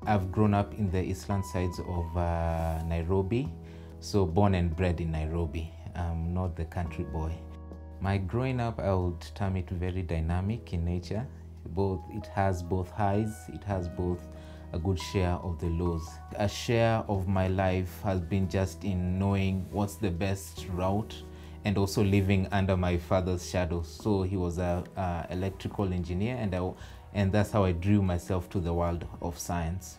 I've grown up in the eastland sides of Nairobi, so born and bred in Nairobi. I'm not the country boy. My growing up, I would term it very dynamic in nature. It has both highs, it has both a good share of the lows. A share of my life has been just in knowing what's the best route and also living under my father's shadow. So he was an electrical engineer, and that's how I drew myself to the world of science.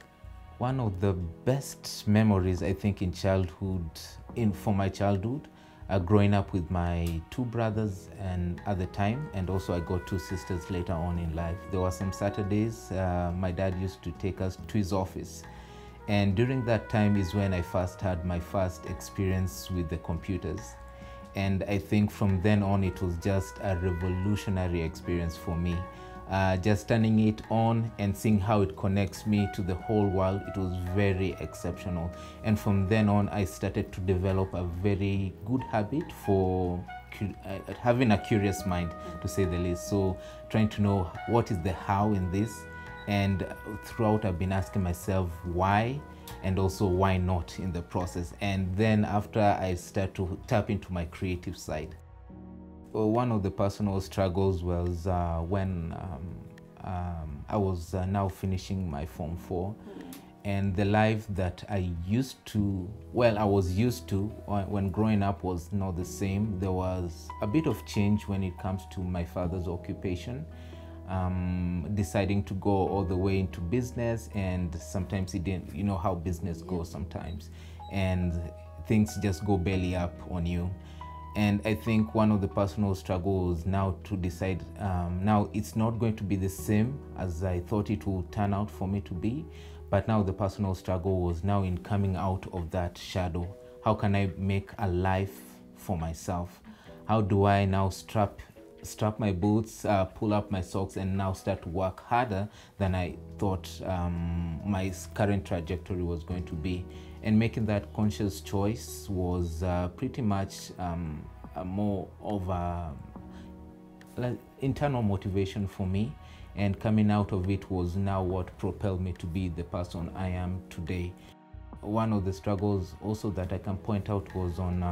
One of the best memories, I think, in childhood, for my childhood, growing up with my two brothers at the time, and also I got two sisters later on in life. There were some Saturdays my dad used to take us to his office, and during that time is when I first had my first experience with the computers. And I think from then on it was just a revolutionary experience for me. Just turning it on and seeing how it connects me to the whole world, it was very exceptional. And from then on, I started to develop a very good habit for having a curious mind, to say the least. So trying to know what is the how in this. And throughout, I've been asking myself why, and also why not in the process. And then after, I start to tap into my creative side. One of the personal struggles was when I was now finishing my Form 4, and the life that I was used to when growing up was not the same. There was a bit of change when it comes to my father's occupation, deciding to go all the way into business, and sometimes he didn't, you know how business goes sometimes, and things just go belly up on you. And I think one of the personal struggles now to decide, now it's not going to be the same as I thought it would turn out for me to be, but now the personal struggle was now in coming out of that shadow. How can I make a life for myself? How do I now strap my boots, pull up my socks, and now start to work harder than I thought my current trajectory was going to be? And making that conscious choice was pretty much more of an internal motivation for me, and coming out of it was now what propelled me to be the person I am today. One of the struggles also that I can point out was on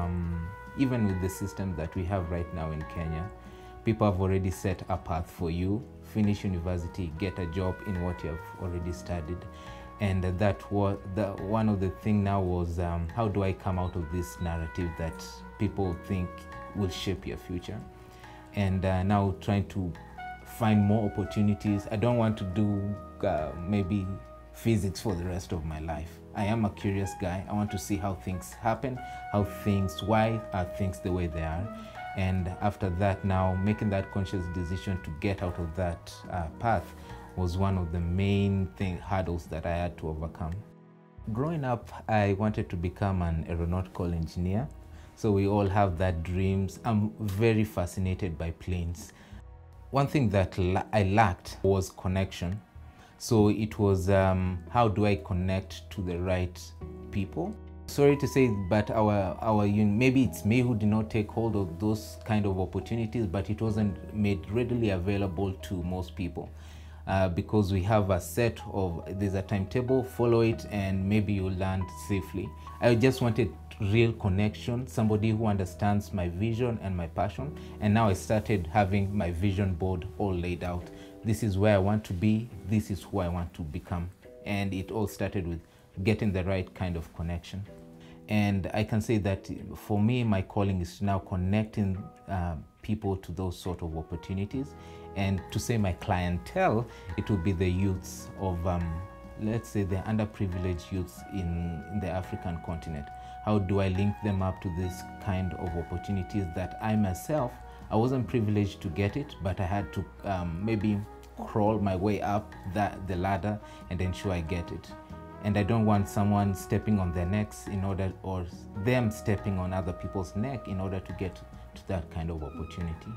even with the system that we have right now in Kenya. People have already set a path for you: finish university, get a job in what you have already studied. And that was one of the things now was how do I come out of this narrative that people think will shape your future? And now trying to find more opportunities. I don't want to do maybe physics for the rest of my life. I am a curious guy. I want to see how things happen, why are things the way they are. And after that, now making that conscious decision to get out of that path was one of the main hurdles that I had to overcome. Growing up, I wanted to become an aeronautical engineer. So we all have that dreams. I'm very fascinated by planes. One thing that I lacked was connection. So it was how do I connect to the right people? Sorry to say, but maybe it's me who did not take hold of those kind of opportunities, but it wasn't made readily available to most people. Because we have a set of, there's a timetable, follow it, and maybe you'll land safely. I just wanted real connection, somebody who understands my vision and my passion. And now I started having my vision board all laid out. This is where I want to be, this is who I want to become. And it all started with getting the right kind of connection. And I can say that for me, my calling is now connecting people to those sort of opportunities. And to say my clientele, it will be the youths of, let's say, the underprivileged youths in the African continent. How do I link them up to this kind of opportunities that I myself, I wasn't privileged to get it, but I had to maybe crawl my way up the ladder and ensure I get it. And I don't want someone stepping on their necks or them stepping on other people's neck in order to get to that kind of opportunity.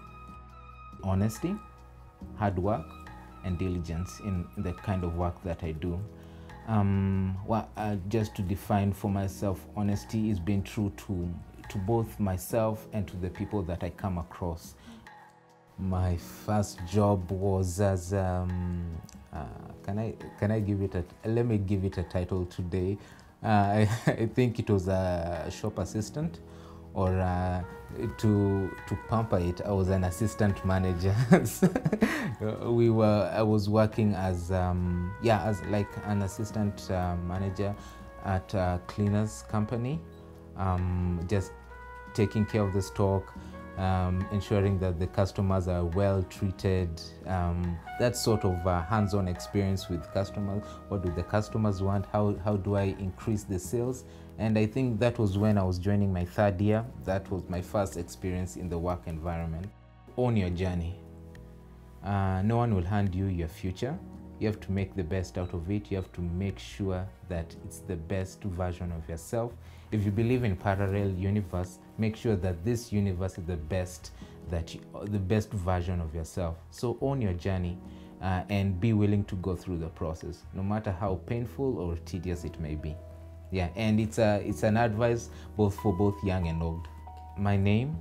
Honesty, hard work, and diligence in the kind of work that I do. Just to define for myself, honesty is being true to both myself and to the people that I come across. My first job was as can I give it a, let me give it a title today. I think it was a shop assistant, or to pamper it, I was an assistant manager. I was working as as like an assistant manager at a cleaners company, just taking care of the stock, ensuring that the customers are well treated. That sort of hands-on experience with customers. What do the customers want? How do I increase the sales? And I think that was when I was joining my third year. That was my first experience in the work environment. Own your journey. No one will hand you your future. You have to make the best out of it. You have to make sure that it's the best version of yourself. If you believe in parallel universe, make sure that this universe is the best version of yourself. So own your journey and be willing to go through the process, no matter how painful or tedious it may be. Yeah, and it's an advice for both young and old. My name,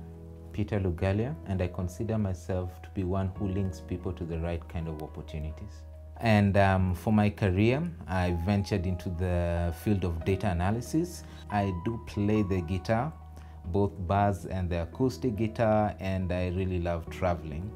Peter Lugalia, and I consider myself to be one who links people to the right kind of opportunities. And for my career, I ventured into the field of data analysis. I do play the guitar, both bass and the acoustic guitar, and I really love traveling.